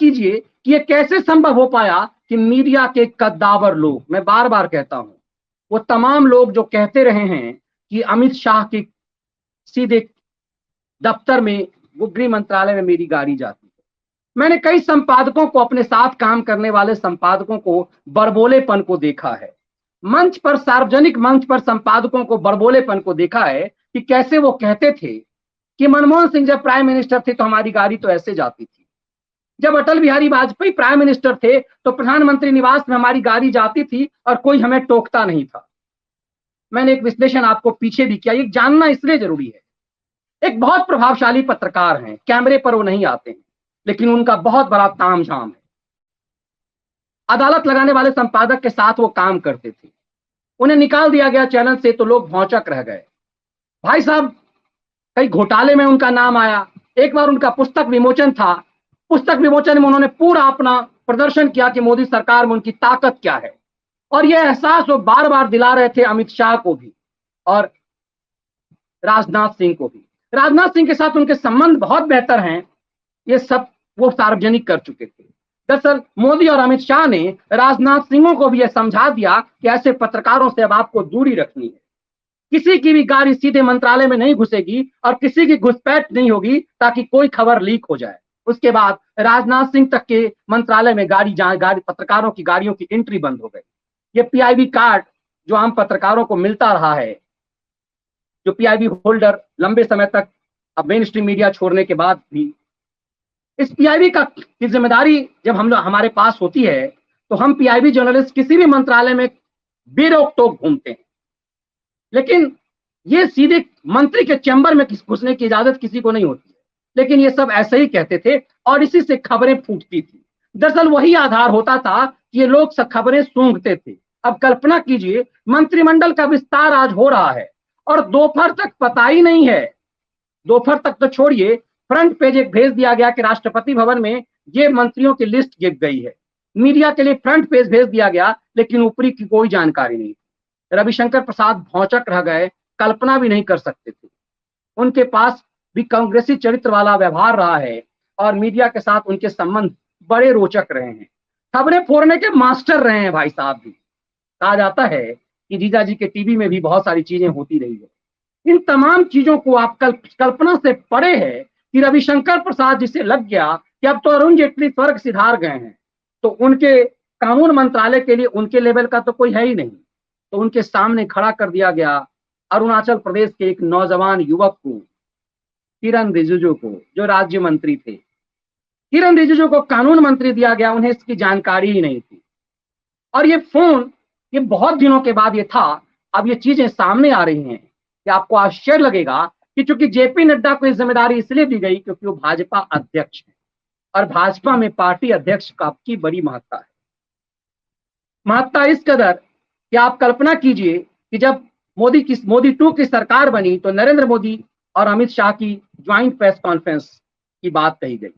कीजिए कि ये कैसे संभव हो पाया कि मीडिया के कद्दावर लोग, मैं बार बार कहता हूं, वो तमाम लोग जो कहते रहे हैं कि अमित शाह की सीधे दफ्तर में, वो गृह मंत्रालय में मेरी गाड़ी जाती है। मैंने कई संपादकों को, अपने साथ काम करने वाले संपादकों को बड़बोलेपन को देखा है। मंच पर, सार्वजनिक मंच पर संपादकों को बड़बोलेपन को देखा है कि कैसे वो कहते थे कि मनमोहन सिंह जब प्राइम मिनिस्टर थे तो हमारी गाड़ी तो ऐसे जाती थी, जब अटल बिहारी वाजपेयी प्राइम मिनिस्टर थे तो प्रधानमंत्री निवास में हमारी गाड़ी जाती थी और कोई हमें टोकता नहीं था। मैंने एक विश्लेषण आपको पीछे भी किया, ये जानना इसलिए जरूरी है। एक बहुत प्रभावशाली पत्रकार हैं, कैमरे पर वो नहीं आते हैं, लेकिन उनका बहुत बड़ा तामझाम है। अदालत लगाने वाले संपादक के साथ वो काम करते थे, उन्हें निकाल दिया गया चैनल से तो लोग भौचक रह गए। भाई साहब, कई घोटाले में उनका नाम आया। एक बार उनका पुस्तक विमोचन था, पुस्तक विमोचन में उन्होंने पूरा अपना प्रदर्शन किया कि मोदी सरकार में उनकी ताकत क्या है, और यह एहसास वो बार बार दिला रहे थे अमित शाह को भी और राजनाथ सिंह को भी। राजनाथ सिंह के साथ उनके संबंध बहुत बेहतर हैं, ये सब वो सार्वजनिक कर चुके थे। दरअसल मोदी और अमित शाह ने राजनाथ सिंह को भी यह समझा दिया कि ऐसे पत्रकारों से अब आपको दूरी रखनी है, किसी की भी गाड़ी सीधे मंत्रालय में नहीं घुसेगी और किसी की घुसपैठ नहीं होगी ताकि कोई खबर लीक हो जाए। उसके बाद राजनाथ सिंह तक के मंत्रालय में गाड़ी पत्रकारों की गाड़ियों की एंट्री बंद हो गई। ये पीआईबी कार्ड जो आम पत्रकारों को मिलता रहा है, जो पीआईबी होल्डर लंबे समय तक, अब मेन स्ट्रीम मीडिया छोड़ने के बाद भी, इस पीआईबी की जिम्मेदारी जब हमारे पास होती है तो हम पीआईबी जर्नलिस्ट किसी भी मंत्रालय में बेरोक टोक घूमते हैं, लेकिन ये सीधे मंत्री के चैम्बर में घुसने की इजाजत किसी को नहीं होती है। लेकिन ये सब ऐसे ही कहते थे और इसी से खबरें फूटती थी। दरअसल वही आधार होता था कि ये लोग सब खबरें सूंघते थे। अब कल्पना कीजिए, मंत्रिमंडल का विस्तार आज हो रहा है और दोपहर तक पता ही नहीं है, दोपहर तक तो छोड़िए, फ्रंट पेज एक भेज दिया गया कि राष्ट्रपति भवन में ये मंत्रियों की लिस्ट गिर गई है। मीडिया के लिए फ्रंट पेज भेज दिया गया, लेकिन ऊपरी की कोई जानकारी नहीं। रविशंकर प्रसाद भौचक रह गए, कल्पना भी नहीं कर सकते थे। उनके पास भी कांग्रेसी चरित्र वाला व्यवहार रहा है और मीडिया के साथ उनके संबंध बड़े रोचक रहे हैं। खबरें फोड़ने के मास्टर रहे हैं भाई साहब भी। कहा जाता है कि जीजा जी के टीवी में भी बहुत सारी चीजें होती रही है। इन तमाम चीजों को आप कल्पना से परे है कि रविशंकर प्रसाद जिसे लग गया कि अब तो अरुण जेटली स्वर्ग सिधार गए हैं, तो उनके कानून मंत्रालय के लिए उनके लेवल का तो कोई है ही नहीं, तो उनके सामने खड़ा कर दिया गया अरुणाचल प्रदेश के एक नौजवान युवक को, किरण रिजिजू को, जो राज्य मंत्री थे। किरण रिजिजू को कानून मंत्री दिया गया, उन्हें इसकी जानकारी ही नहीं थी। और ये फोन, ये बहुत दिनों के बाद ये था, अब ये चीजें सामने आ रही हैं कि आपको आश्चर्य लगेगा कि चूंकि जेपी नड्डा को इस जिम्मेदारी इसलिए दी गई क्योंकि वो भाजपा अध्यक्ष है और भाजपा में पार्टी अध्यक्ष का की बड़ी महत्ता है। महत्ता इस कदर कि आप कल्पना कीजिए कि जब मोदी 2 की सरकार बनी तो नरेंद्र मोदी और अमित शाह की ज्वाइंट प्रेस कॉन्फ्रेंस की बात कही गई।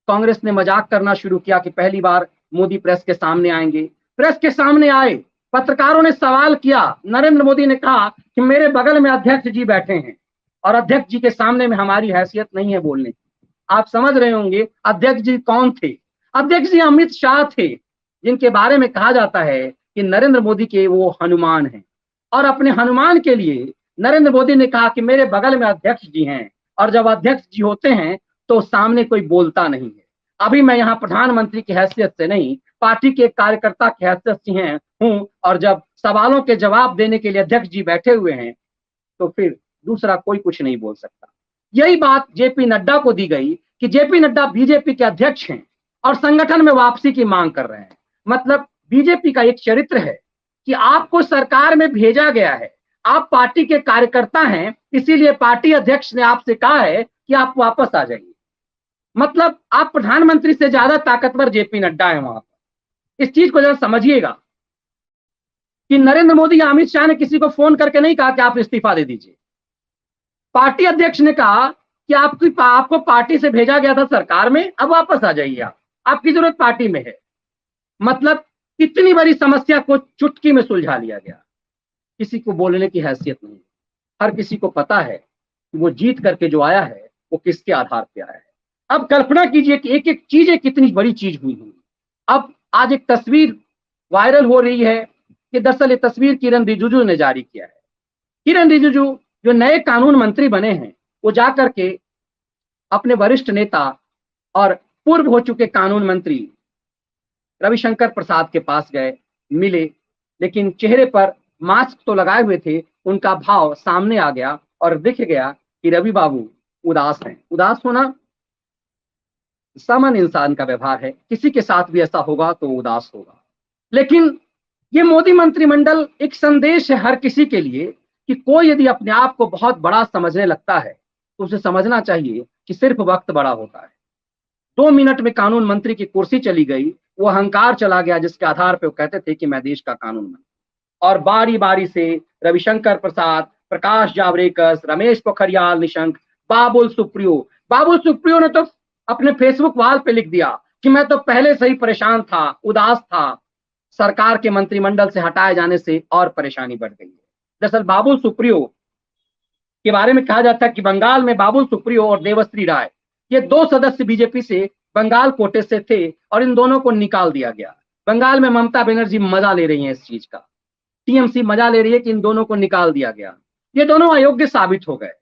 कांग्रेस ने मजाक करना शुरू किया कि पहली बार मोदी प्रेस के सामने आएंगे। प्रेस के सामने आए, पत्रकारों ने सवाल किया, नरेंद्र मोदी ने कहा कि मेरे बगल में अध्यक्ष जी बैठे हैं और अध्यक्ष जी के सामने में हमारी हैसियत नहीं है बोलने की। आप समझ रहे होंगे अध्यक्ष जी कौन थे? अध्यक्ष जी अमित शाह थे, जिनके बारे में कहा जाता है कि नरेंद्र मोदी के वो हनुमान हैं। और अपने हनुमान के लिए नरेंद्र मोदी ने कहा कि मेरे बगल में अध्यक्ष जी हैं, और जब अध्यक्ष जी होते हैं तो सामने कोई बोलता नहीं है। अभी मैं यहाँ प्रधानमंत्री की हैसियत से नहीं, पार्टी के कार्यकर्ता की हैसियत से हूँ, और जब सवालों के जवाब देने के लिए अध्यक्ष जी बैठे हुए हैं तो फिर दूसरा कोई कुछ नहीं बोल सकता। यही बात जेपी नड्डा को दी गई कि जेपी नड्डा बीजेपी के अध्यक्ष हैं और संगठन में वापसी की मांग कर रहे हैं। मतलब बीजेपी का एक चरित्र है कि आपको सरकार में भेजा गया है, आप पार्टी के कार्यकर्ता हैं, इसीलिए पार्टी अध्यक्ष ने आपसे कहा है कि आप वापस आ जाइए। मतलब आप प्रधानमंत्री से ज्यादा ताकतवर जेपी नड्डा है वहां पर। इस चीज को जरा समझिएगा कि नरेंद्र मोदी या अमित शाह ने किसी को फोन करके नहीं कहा कि आप इस्तीफा दे दीजिए। पार्टी अध्यक्ष ने कहा कि आपको पार्टी से भेजा गया था सरकार में, अब वापस आ जाइए, आपकी जरूरत पार्टी में है। मतलब इतनी बड़ी समस्या को चुटकी में सुलझा लिया गया। किसी को बोलने की हैसियत नहीं। हर किसी को पता है कि वो जीत करके जो आया है वो किसके आधार पे आया है। अब कल्पना कीजिए कि एक एक चीज कितनी बड़ी चीज हुई होगी। अब आज एक तस्वीर वायरल हो रही है कि दरअसल ये तस्वीर किरण रिजिजू ने जारी किया है। किरण रिजिजू जो नए कानून मंत्री बने हैं, वो जाकर के अपने वरिष्ठ नेता और पूर्व हो चुके कानून मंत्री रविशंकर प्रसाद के पास गए, मिले, लेकिन चेहरे पर मास्क तो लगाए हुए थे, उनका भाव सामने आ गया और दिख गया कि रवि बाबू उदास हैं। उदास होना सामान्य इंसान का व्यवहार है, किसी के साथ भी ऐसा होगा तो उदास होगा। लेकिन ये मोदी मंत्रिमंडल एक संदेश है हर किसी के लिए कि कोई यदि अपने आप को बहुत बड़ा समझने लगता है तो उसे समझना चाहिए कि सिर्फ वक्त बड़ा होता है। 2 मिनट में कानून मंत्री की कुर्सी चली गई, वो अहंकार चला गया जिसके आधार पर वो कहते थे कि मैं देश का कानून मंत्री। और बारी बारी से रविशंकर प्रसाद, प्रकाश जावड़ेकर, रमेश पोखरियाल निशंक, बाबुल सुप्रियो ने तो अपने फेसबुक वॉल पे लिख दिया कि मैं तो पहले से ही परेशान था, उदास था, सरकार के मंत्रिमंडल से हटाए जाने से और परेशानी बढ़ गई है। दरअसल बाबुल सुप्रियो के बारे में कहा जाता है कि बंगाल में बाबुल सुप्रियो और देवश्री राय, ये 2 सदस्य बीजेपी से बंगाल कोटे से थे और इन दोनों को निकाल दिया गया। बंगाल में ममता बनर्जी मजा ले रही है इस चीज का, टीएमसी मजा ले रही है कि इन दोनों को निकाल दिया गया। ये दोनों अयोग्य साबित हो गए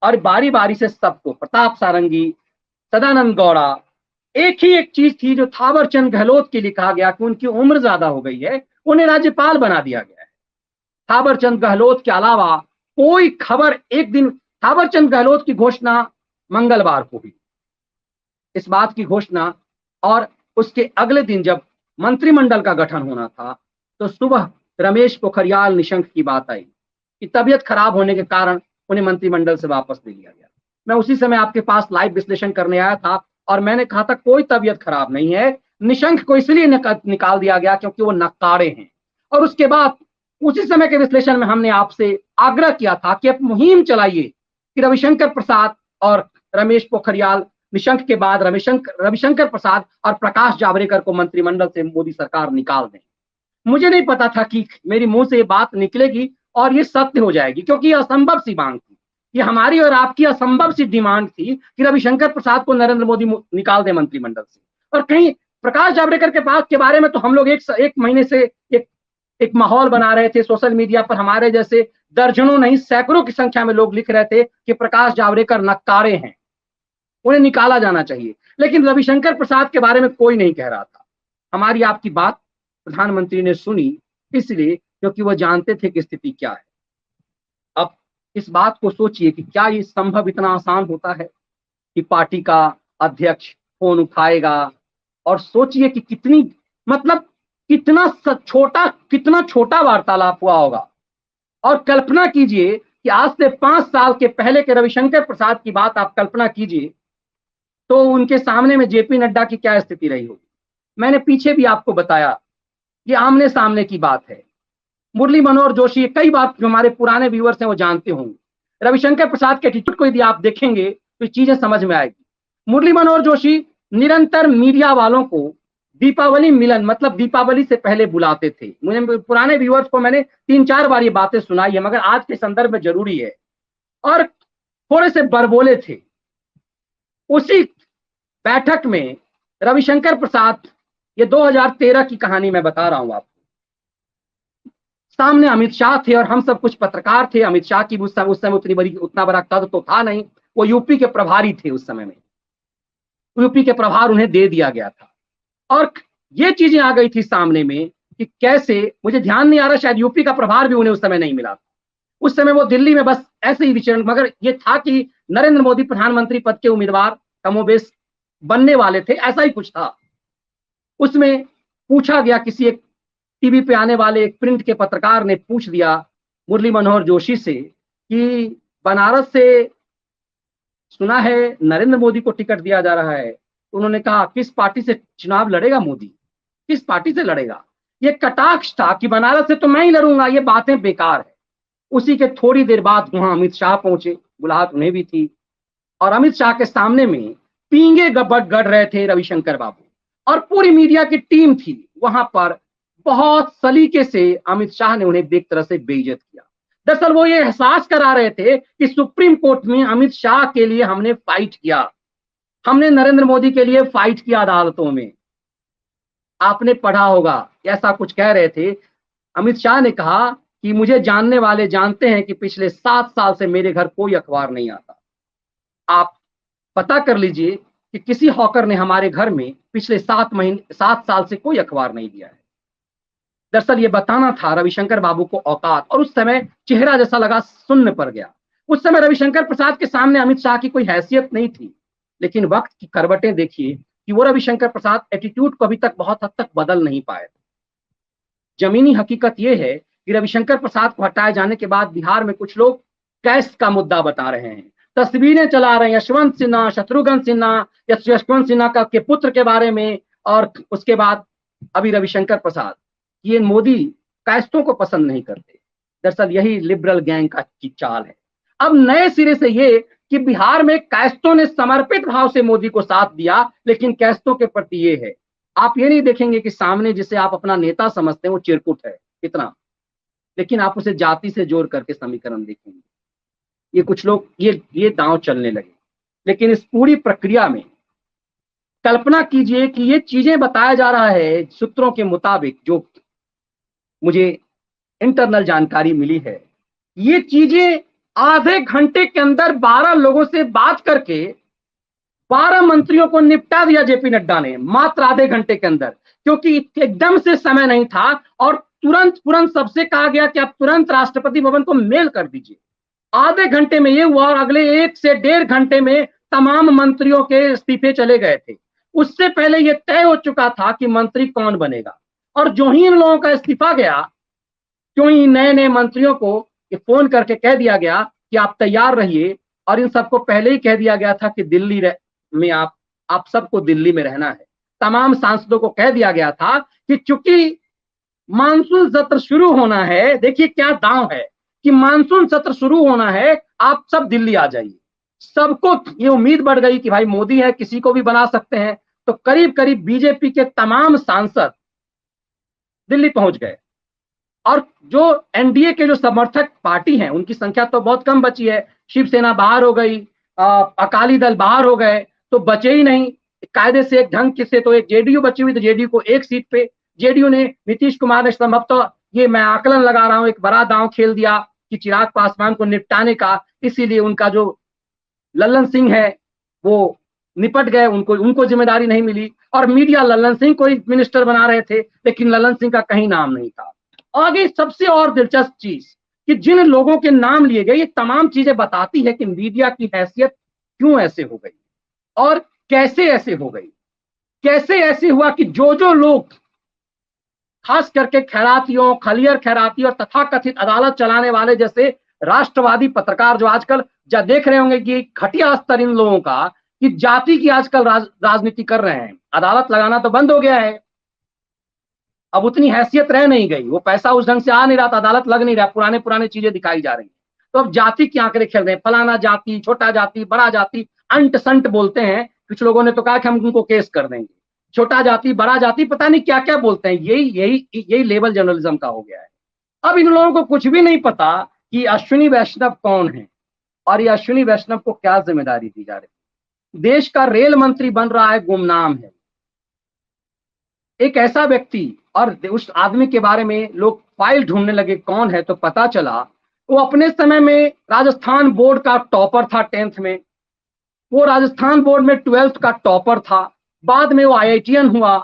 और बारी बारी से सबको, प्रताप सारंगी, सदानंद गौड़ा, एक ही एक चीज थी जो थावर चंद गहलोत के लिए कहा गया कि उनकी उम्र ज्यादा हो गई है, उन्हें राज्यपाल बना दिया गया है। थावर चंद गहलोत के अलावा कोई खबर एक दिन, थावर चंद गहलोत की घोषणा मंगलवार को हुई इस बात की घोषणा, और उसके अगले दिन जब मंत्रिमंडल का गठन होना था तो सुबह रमेश पोखरियाल निशंक की बात आई कि तबीयत खराब होने के कारण उन्हें मंत्रिमंडल से वापस ले लिया गया। मैं उसी समय आपके पास लाइव विश्लेषण करने आया था और मैंने कहा था कोई तबीयत खराब नहीं है, निशंक को इसलिए निकाल दिया गया क्योंकि वो नकारे हैं। और उसके बाद उसी समय के विश्लेषण में हमने आपसे आग्रह किया था कि आप मुहिम चलाइए कि रविशंकर प्रसाद और रमेश पोखरियाल निशंक के बाद रविशंकर प्रसाद और प्रकाश जावड़ेकर को मंत्रिमंडल से मोदी सरकार निकाल दें। मुझे नहीं पता था कि मेरी मुंह से ये बात निकलेगी और ये सत्य हो जाएगी, क्योंकि ये असंभव सी मांग थी, ये हमारी और आपकी असंभव सी डिमांड थी कि रविशंकर प्रसाद को नरेंद्र मोदी निकाल दे मंत्रिमंडल से। और कहीं प्रकाश जावड़ेकर के बारे में तो हम लोग एक महीने से एक माहौल बना रहे थे सोशल मीडिया पर, हमारे जैसे दर्जनों नहीं सैकड़ों की संख्या में लोग लिख रहे थे कि प्रकाश जावड़ेकर नकारे हैं, उन्हें निकाला जाना चाहिए। लेकिन रविशंकर प्रसाद के बारे में कोई नहीं कह रहा था। हमारी आपकी बात प्रधानमंत्री ने सुनी, इसलिए क्योंकि वो जानते थे कि स्थिति क्या है। अब इस बात को सोचिए कि क्या ये संभव इतना आसान होता है कि पार्टी का अध्यक्ष फोन उठाएगा, और सोचिए कि कितनी, मतलब कितना छोटा वार्तालाप हुआ होगा। और कल्पना कीजिए कि आज से 5 साल के पहले के रविशंकर प्रसाद की बात आप कल्पना कीजिए तो उनके सामने में जेपी नड्डा की क्या स्थिति रही होगी। मैंने पीछे भी आपको बताया, ये आमने सामने की बात है। मुरली मनोहर जोशी, कई बार जो हमारे पुराने व्यूअर्स हैं वो जानते होंगे, रविशंकर प्रसाद के एटीट्यूड को यदि आप देखेंगे तो चीजें समझ में आएगी। मुरली मनोहर जोशी निरंतर मीडिया वालों को दीपावली मिलन, मतलब दीपावली से पहले बुलाते थे। मुझे पुराने व्यूअर्स को मैंने 3-4 बार ये बातें सुनाई है, मगर आज के संदर्भ में जरूरी है। और थोड़े से बरबोले थे। उसी बैठक में रविशंकर प्रसाद, ये 2013 की कहानी मैं बता रहा हूं आपको, सामने अमित शाह थे और हम सब कुछ पत्रकार थे। अमित शाह की उस समय उतना बड़ा कद तो था नहीं, वो यूपी के प्रभारी थे उस समय में, यूपी के प्रभार उन्हें दे दिया गया था। और ये चीजें आ गई थी सामने में कि कैसे, मुझे ध्यान नहीं आ रहा, शायद यूपी का प्रभार भी उन्हें उस समय नहीं मिला था। उस समय वो दिल्ली में बस ऐसे ही विचरण, मगर ये था कि नरेंद्र मोदी प्रधानमंत्री पद के उम्मीदवार कमोबेश बनने वाले थे, ऐसा ही कुछ था। उसमें पूछा गया, किसी एक टीवी पे आने वाले एक प्रिंट के पत्रकार ने पूछ दिया मुरली मनोहर जोशी से कि बनारस से सुना है नरेंद्र मोदी को टिकट दिया जा रहा है। उन्होंने कहा किस पार्टी से चुनाव लड़ेगा मोदी, किस पार्टी से लड़ेगा। ये कटाक्ष था कि बनारस से तो मैं ही लड़ूंगा, ये बातें बेकार है। उसी के थोड़ी देर बाद वहां अमित शाह पहुंचे, बुलाहट उन्हें भी थी, और अमित शाह के सामने में पींगे गड़ रहे थे रविशंकर बाबू, और पूरी मीडिया की टीम थी वहां पर। बहुत सलीके से अमित शाह ने उन्हें एक तरह से बेइज्जत किया। दरअसल वो ये एहसास करा रहे थे कि सुप्रीम कोर्ट में अमित शाह के लिए हमने फाइट किया, हमने नरेंद्र मोदी के लिए फाइट किया अदालतों में। आपने पढ़ा होगा, ऐसा कुछ कह रहे थे। अमित शाह ने कहा कि मुझे जानने वाले जानते हैं कि पिछले 7 साल से मेरे घर कोई अखबार नहीं आता। आप पता कर लीजिए कि किसी हॉकर ने हमारे घर में पिछले 7 साल से कोई अखबार नहीं दिया है। दरअसल ये बताना था रविशंकर बाबू को औकात, और उस समय चेहरा जैसा लगा शून्य पड़ गया। उस समय रविशंकर प्रसाद के सामने अमित शाह की कोई हैसियत नहीं थी, लेकिन वक्त की करवटें देखिए कि वो रविशंकर प्रसाद एटीट्यूड को अभी तक बहुत हद तक बदल नहीं पाए। जमीनी हकीकत यह है कि रविशंकर प्रसाद को हटाए जाने के बाद बिहार में कुछ लोग कैश का मुद्दा बता रहे हैं, तस्वीरें चला रहे हैं यशवंत सिन्हा, शत्रुघ्न सिन्हा या यशवंत सिन्हा का के पुत्र के बारे में, और उसके बाद अभी रविशंकर प्रसाद। ये मोदी कैस्टों को पसंद नहीं करते। दरअसल यही लिबरल गैंग की चाल है। अब नए सिरे से ये कि बिहार में कैस्टों ने समर्पित भाव से मोदी को साथ दिया, लेकिन कैस्टों के प्रति ये है, आप ये नहीं देखेंगे कि सामने जिसे आप अपना नेता समझते हैं वो चिरकुट है इतना, लेकिन आप उसे जाति से जोड़ करके समीकरण देखेंगे। ये कुछ लोग ये दांव चलने लगे। लेकिन इस पूरी प्रक्रिया में कल्पना कीजिए कि ये चीजें बताया जा रहा है सूत्रों के मुताबिक, जो मुझे इंटरनल जानकारी मिली है, ये चीजें आधे घंटे के अंदर 12 लोगों से बात करके 12 मंत्रियों को निपटा दिया जेपी नड्डा ने, मात्र आधे घंटे के अंदर, क्योंकि एकदम से समय नहीं था। और तुरंत सबसे कहा गया कि आप तुरंत राष्ट्रपति भवन को मेल कर दीजिए। आधे घंटे में ये हुआ और अगले 1 से 1.5 घंटे में तमाम मंत्रियों के इस्तीफे चले गए थे। उससे पहले ये तय हो चुका था कि मंत्री कौन बनेगा, और जो ही इन लोगों का इस्तीफा गया, क्यों ही नए मंत्रियों को ये फोन करके कह दिया गया कि आप तैयार रहिए, और इन सबको पहले ही कह दिया गया था कि दिल्ली में आप सबको दिल्ली में रहना है। तमाम सांसदों को कह दिया गया था कि चूंकि मानसून सत्र शुरू होना है, देखिए क्या दांव है कि मानसून सत्र शुरू होना है, आप सब दिल्ली आ जाइए। सबको ये उम्मीद बढ़ गई कि भाई मोदी है, किसी को भी बना सकते हैं। तो करीब करीब बीजेपी के तमाम सांसद दिल्ली पहुंच गए, और जो एनडीए के जो समर्थक पार्टी हैं उनकी संख्या तो बहुत कम बची है। शिवसेना बाहर हो गई, अकाली दल बाहर हो गए, तो बचे ही नहीं कायदे से एक ढंग से। तो एक जेडीयू बची हुई, तो जेडीयू को एक सीट पे जेडीयू ने, नीतीश कुमार ने संभवतः, ये मैं आकलन लगा रहा हूं, एक बड़ा दांव खेल दिया कि चिराग पासवान को निपटाने का, इसीलिए उनका जो लल्लन सिंह है वो निपट गए, उनको जिम्मेदारी नहीं मिली। और मीडिया लल्लन सिंह को ही मिनिस्टर बना रहे थे, लेकिन लल्लन सिंह का कहीं नाम नहीं था। आगे सबसे और दिलचस्प चीज कि जिन लोगों के नाम लिए गए, ये तमाम चीजें बताती है कि मीडिया की हैसियत क्यों ऐसे हो गई और कैसे ऐसे हो गई। कैसे ऐसे हुआ कि जो लोग, खास करके खैरातियों, खलियर खैराती और तथाकथित अदालत चलाने वाले जैसे राष्ट्रवादी पत्रकार, जो आजकल देख रहे होंगे कि घटिया स्तर इन लोगों का कि जाति की आजकल राजनीति कर रहे हैं। अदालत लगाना तो बंद हो गया है, अब उतनी हैसियत रह नहीं गई, वो पैसा उस ढंग से आ नहीं रहा, अदालत लग नहीं रहा, पुराने चीजें दिखाई जा रही हैं। तो अब जाति के आंकड़े खेल रहे हैं, फलाना जाति, छोटा जाति, बड़ा जाति, अंट संट बोलते हैं। कुछ लोगों ने तो कहा कि हम उनको केस कर देंगे, छोटा जाति, बड़ा जाति, पता नहीं क्या क्या बोलते हैं। यही लेवल जर्नलिज्म का हो गया है। अब इन लोगों को कुछ भी नहीं पता कि अश्विनी वैष्णव कौन है और ये अश्विनी वैष्णव को क्या जिम्मेदारी दी जा रही है। देश का रेल मंत्री बन रहा है, गुमनाम है एक ऐसा व्यक्ति, और उस आदमी के बारे में लोग फाइल ढूंढने लगे कौन है, तो पता चला वो अपने समय में राजस्थान बोर्ड का टॉपर था। 10th में वो राजस्थान बोर्ड में 12th का टॉपर था। बाद में वो IITian हुआ,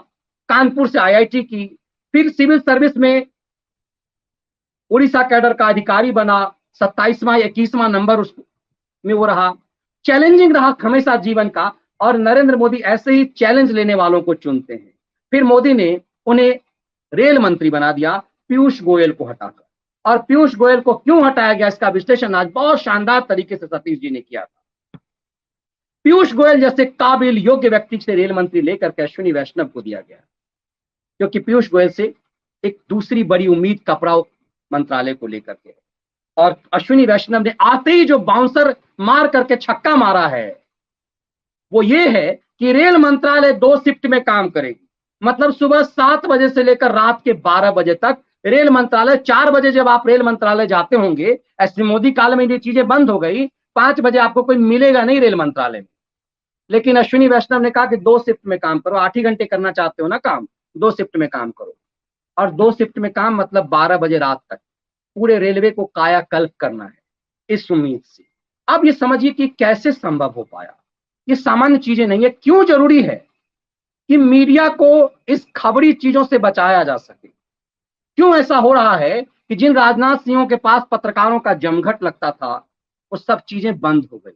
कानपुर से IIT की, फिर सिविल सर्विस में उड़ीसा कैडर का अधिकारी बना, 27वां 21वां नंबर उसमें वो रहा। चैलेंजिंग रहा हमेशा जीवन का, और नरेंद्र मोदी ऐसे ही चैलेंज लेने वालों को चुनते हैं। फिर मोदी ने उन्हें रेल मंत्री बना दिया, पीयूष गोयल को हटाकर। और पीयूष गोयल को क्यों हटाया गया, इसका विश्लेषण आज बहुत शानदार तरीके से सतीश जी ने किया था। पीयूष गोयल जैसे काबिल योग्य व्यक्ति से रेल मंत्री लेकर के अश्विनी वैष्णव को दिया गया, क्योंकि पीयूष गोयल से एक दूसरी बड़ी उम्मीद कपड़ा मंत्रालय को लेकर के, और अश्विनी वैष्णव ने आते ही जो बाउंसर मार करके छक्का मारा है वो ये है कि रेल मंत्रालय 2 शिफ्ट में काम करेगी। मतलब सुबह 7 बजे से लेकर रात के 12 बजे तक रेल मंत्रालय। 4 बजे जब आप रेल मंत्रालय जाते होंगे, ऐसे मोदी काल में ये चीजें बंद हो गई, 5 बजे आपको कोई मिलेगा नहीं रेल मंत्रालय में। लेकिन अश्विनी वैष्णव ने कहा कि 2 शिफ्ट में काम करो, 8 ही घंटे करना चाहते हो ना काम, 2 शिफ्ट में काम करो। और 2 शिफ्ट में काम मतलब 12 बजे रात तक पूरे रेलवे को कायाकल्प करना है इस उम्मीद से। अब ये समझिए कि कैसे संभव हो पाया, ये सामान्य चीजें नहीं है। क्यों जरूरी है कि मीडिया को इस खबरी चीजों से बचाया जा सके? क्यों ऐसा हो रहा है कि जिन राजनाथ सिंह के पास पत्रकारों का जमघट लगता था वो सब चीजें बंद हो गई?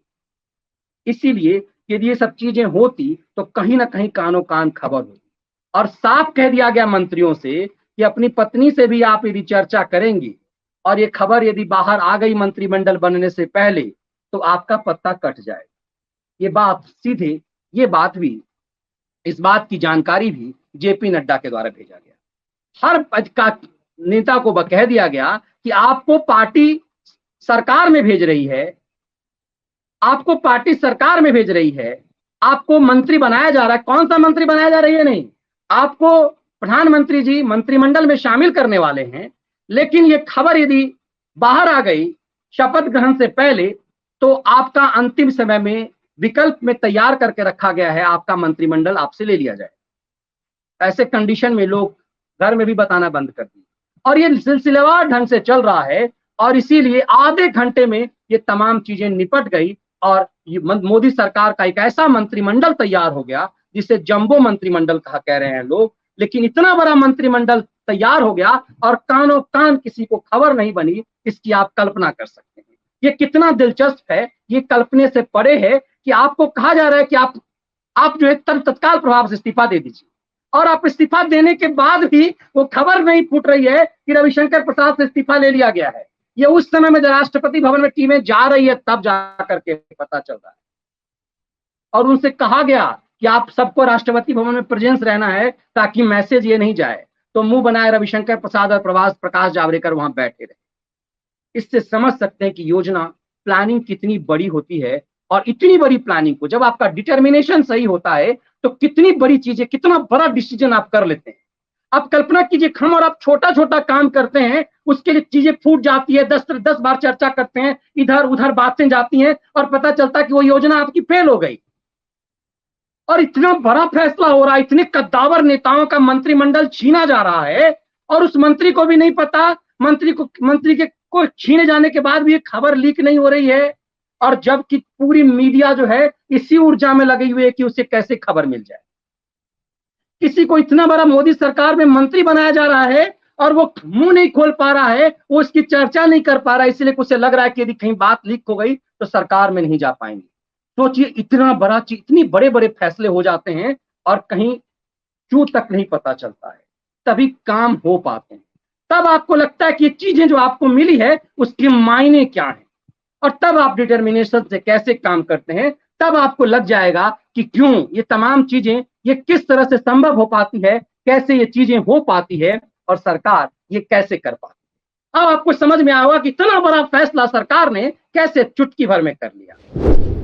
इसीलिए यदि ये सब चीजें होती तो कहीं ना कहीं कानो कान खबर होती। और साफ कह दिया गया मंत्रियों से कि अपनी पत्नी से भी आप यदि चर्चा करेंगे और ये खबर यदि बाहर आ गई मंत्रिमंडल बनने से पहले तो आपका पत्ता कट जाए। ये बात सीधे, ये बात भी, इस बात की जानकारी भी जेपी नड्डा के द्वारा भेजा गया। हर पद का नेता को कह दिया गया कि आपको पार्टी सरकार में भेज रही है, आपको पार्टी सरकार में भेज रही है, आपको मंत्री बनाया जा रहा है। कौन सा मंत्री बनाया जा रही है? नहीं, आपको प्रधानमंत्री जी मंत्रिमंडल में शामिल करने वाले हैं। लेकिन ये खबर यदि बाहर आ गई शपथ ग्रहण से पहले तो आपका अंतिम समय में विकल्प में तैयार करके रखा गया है, आपका मंत्रिमंडल आपसे ले लिया जाए। ऐसे कंडीशन में लोग घर में भी बताना बंद कर दिए और ये सिलसिलेवार ढंग से चल रहा है। और इसीलिए आधे घंटे में ये तमाम चीजें निपट गई और मोदी सरकार का एक ऐसा मंत्रिमंडल तैयार हो गया जिसे जंबो मंत्रिमंडल कह रहे हैं लोग। लेकिन इतना बड़ा मंत्रिमंडल तैयार हो गया और कानों कान किसी को खबर नहीं बनी, इसकी आप कल्पना कर सकते हैं। ये कितना दिलचस्प है, ये कल्पने से परे है कि आपको कहा जा रहा है कि आप जो है तत्काल प्रभाव से इस्तीफा दे दीजिए। और आप इस्तीफा देने के बाद भी वो खबर नहीं फूट रही है कि रविशंकर प्रसाद से इस्तीफा ले लिया गया है। ये उस समय में जब राष्ट्रपति भवन में टीमें जा रही है तब जाकर के पता चल रहा है। और उनसे कहा गया कि आप सबको राष्ट्रपति भवन में प्रेजेंस रहना है ताकि मैसेज ये नहीं जाए। तो मुंह बनाए रविशंकर प्रसाद और प्रकाश जावड़ेकर वहां बैठे रहे। इससे समझ सकते हैं कि योजना प्लानिंग कितनी बड़ी होती है। और इतनी बड़ी प्लानिंग को जब आपका डिटर्मिनेशन सही होता है तो कितनी बड़ी चीजें, कितना बड़ा डिसीजन आप कर लेते हैं। आप कल्पना कीजिए, हम और आप छोटा छोटा काम करते हैं, उसके लिए चीजें फूट जाती है, 10 बार चर्चा करते हैं, इधर उधर बातें जाती हैं और पता चलता है कि वो योजना आपकी फेल हो गई। और इतना बड़ा फैसला हो रहा है, इतने कद्दावर नेताओं का मंत्रिमंडल छीना जा रहा है और उस मंत्री को भी नहीं पता, मंत्री के को छीने जाने के बाद भी ये खबर लीक नहीं हो रही है। और जबकि पूरी मीडिया जो है इसी ऊर्जा में लगी हुई है कि उसे कैसे खबर मिल जाए। किसी को इतना बड़ा मोदी सरकार में मंत्री बनाया जा रहा है और वो मुंह नहीं खोल पा रहा है, वो इसकी चर्चा नहीं कर पा रहा है, इसलिए उसे लग रहा है कि यदि कहीं बात लीक हो गई तो सरकार में नहीं जा पाएंगे। सोचिए, इतना बड़ा चीज, इतनी बड़े बड़े फैसले हो जाते हैं और कहीं चू तक नहीं पता चलता है, तभी काम हो पाते हैं। तब आपको लगता है कि ये चीजें जो आपको मिली है उसके मायने क्या है और तब आप डिटर्मिनेशन से कैसे काम करते हैं। तब आपको लग जाएगा कि क्यों ये तमाम चीजें, ये किस तरह से संभव हो पाती है, कैसे ये चीजें हो पाती है और सरकार ये कैसे कर पाती है। अब आपको समझ में आएगा कि इतना बड़ा फैसला सरकार ने कैसे चुटकी भर में कर लिया।